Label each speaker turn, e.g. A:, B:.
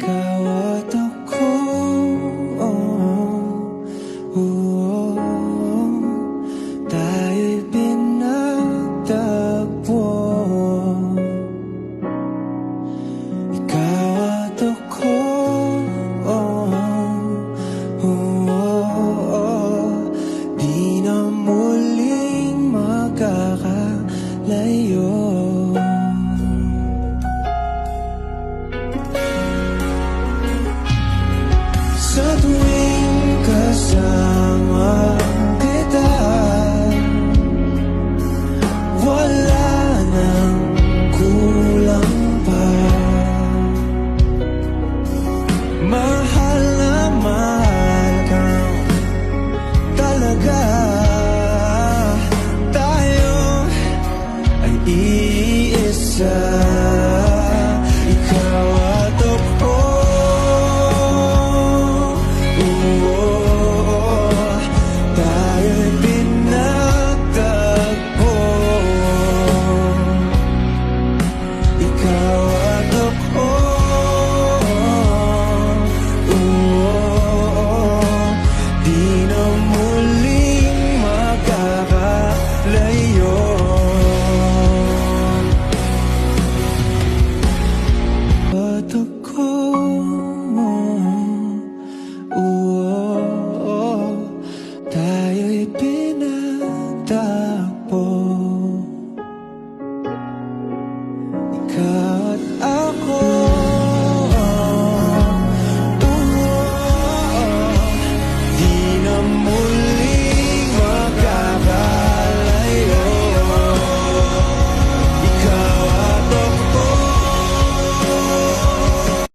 A: ikaw at ako, tayo'y pinagtagpo. Ikaw at ako, di na muling magkakalayo. Sa tuwing kasama kita, wala nang kulang pa. Mahal na mahal kang talaga. Tayo ay iisa, ikaw at ako. Tayo'y pinagtagpo. Ikaw at ako, di na muling magkakalayo. At ako,